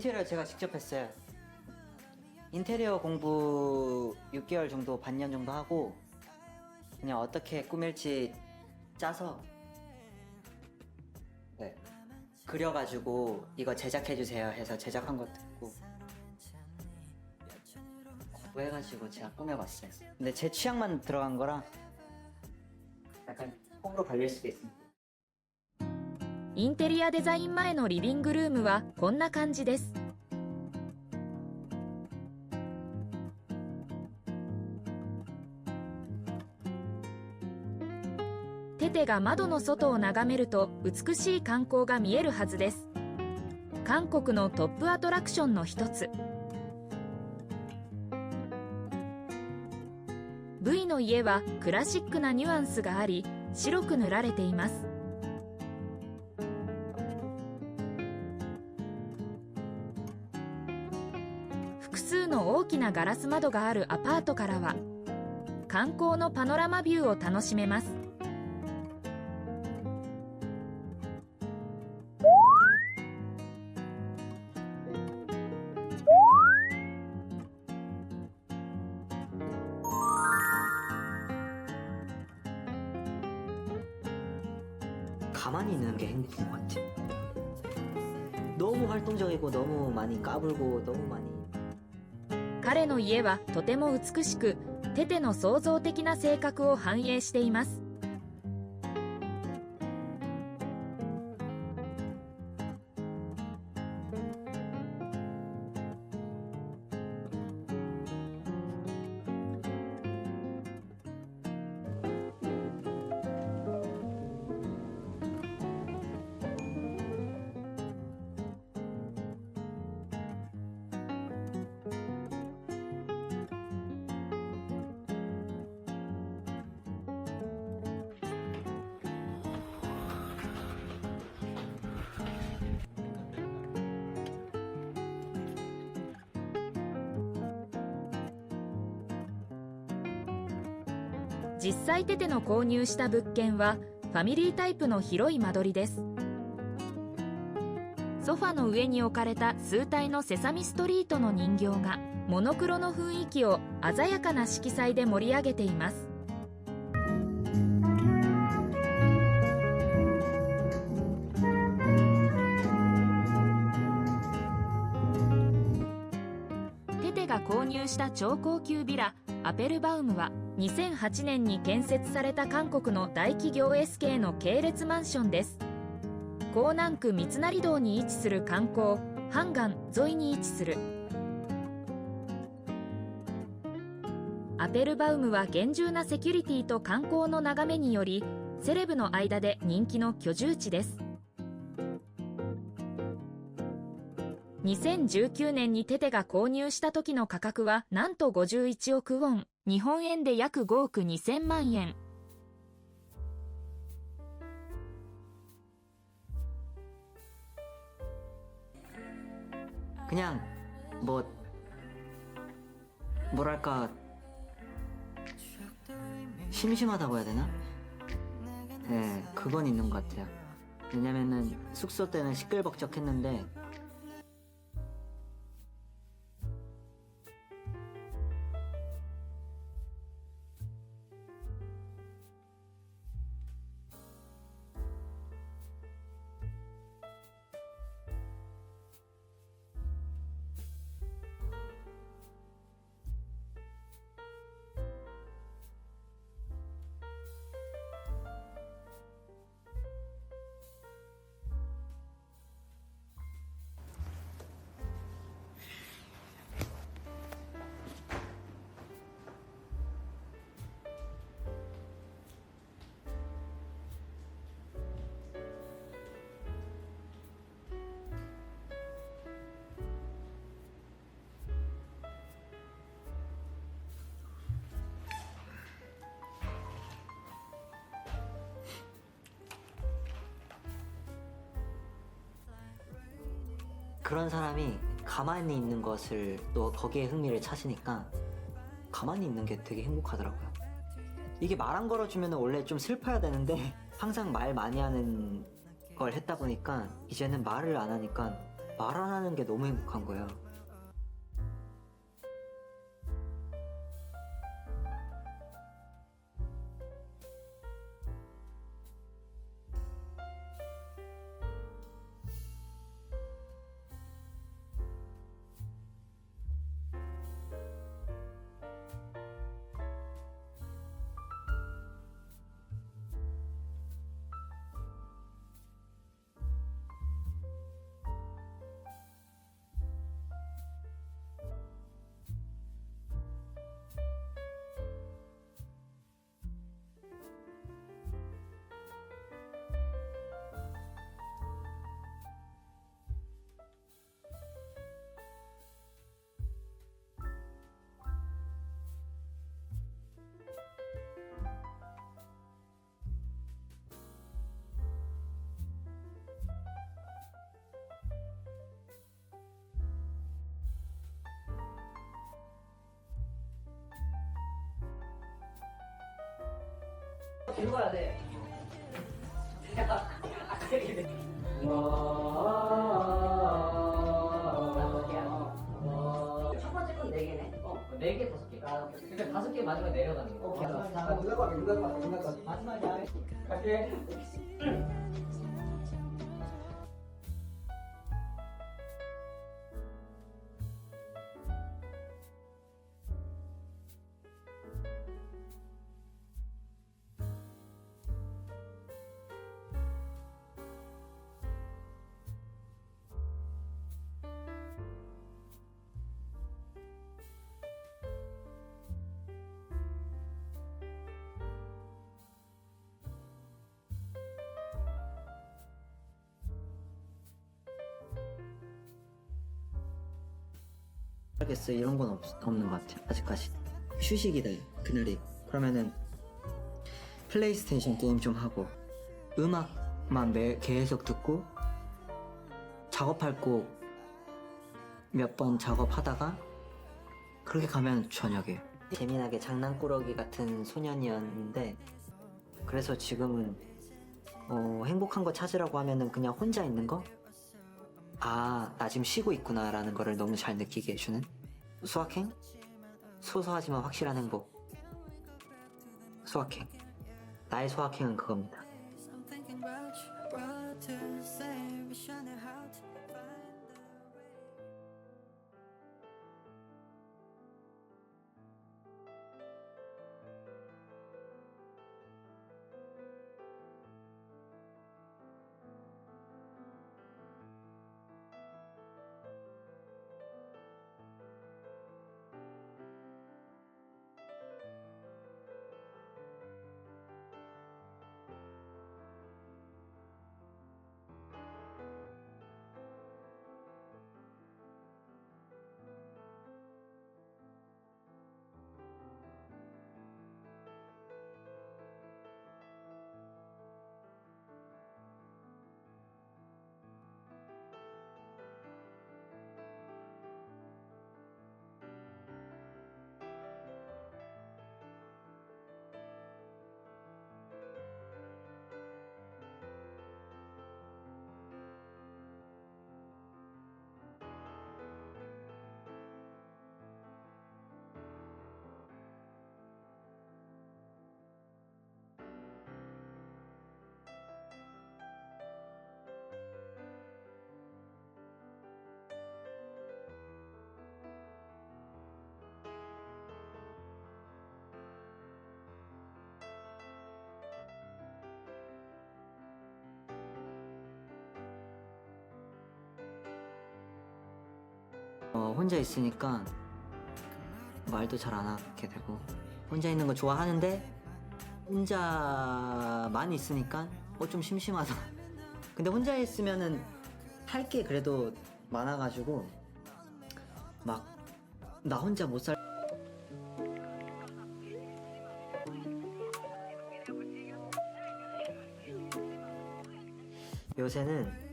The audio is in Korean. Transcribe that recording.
인테리어 제가 직접 했어요. 인테리어 공부 6개월 정도, 반년 정도 하고 그냥 어떻게 꾸밀지 짜서 네, 그려가지고 이거 제작해주세요 해서 제작한 것도 있고 공부해가지고 제가 꾸며봤어요. 근데 제 취향만 들어간 거라 약간 호불호 갈릴 수도 있습니다. インテリアデザイン前のリビングルームはこんな感じです。テテが窓の外を眺めると美しい観光が見えるはずです。韓国のトップアトラクションの一つ。V の家はクラシックなニュアンスがあり、白く塗られています。複数の大きなガラス窓があるアパートからは観光のパノラマビューを楽しめます。가만히 있는 게 행복한 것 같아요. 너무 활동적이고 너무 많이 까불고 너무 많이 彼の家はとても美しく、テテの創造的な性格を反映しています。実際テテの購入した物件はファミリータイプの広い間取りです。ソファの上に置かれた数体のセサミストリートの人形がモノクロの雰囲気を鮮やかな色彩で盛り上げています。テテが購入した超高級ビラアペルバウムは2008年に建設された韓国の大企業 SK の系列マンションです。江南区三成道に位置する観光ハンガン沿いに位置する。アペルバウムは厳重なセキュリティと観光の眺めによりセレブの間で人気の居住地です。2019年にテテが購入した時の価格はなんと51億ウォン、日本円で約5億2000万円。그냥 뭐 뭐랄까 심심하다고 해야 되나? 네, 그건 있는 것 같아요. 왜냐면은 숙소 때는 시끌벅적했는데 그런 사람이 가만히 있는 것을 또 거기에 흥미를 찾으니까 가만히 있는 게 되게 행복하더라고요. 이게 말 안 걸어주면 원래 좀 슬퍼야 되는데 항상 말 많이 하는 걸 했다 보니까 이제는 말을 안 하니까 말 안 하는 게 너무 행복한 거예요. 읽어야 돼. 첫 번째 건 4개네. 4개 5개. 그러니까 5개 마지막에 내려가는 거. 오케이. 마지막이야. 갈게. 알겠어요. 이런 건 없는 것 같아요. 아직까지. 휴식이다. 그날이. 그러면은 플레이스테이션 게임 좀 하고 음악만 계속 듣고 작업할 곡 몇 번 작업하다가 그렇게 가면 저녁이에요. 재미나게 장난꾸러기 같은 소년이었는데 그래서 지금은 행복한 거 찾으라고 하면은 그냥 혼자 있는 거? 아, 나 지금 쉬고 있구나 라는 거를 너무 잘 느끼게 해주는 수학행? 소소하지만 확실한 행복. 수학행. 나의 수학행은 그겁니다. 혼자 있으니까 말도 잘 안 하게 되고 혼자 있는 거 좋아하는데 혼자만 있으니까 좀 심심하다. 근데 혼자 있으면은 할 게 그래도 많아가지고 막 나 혼자 못 살. 요새는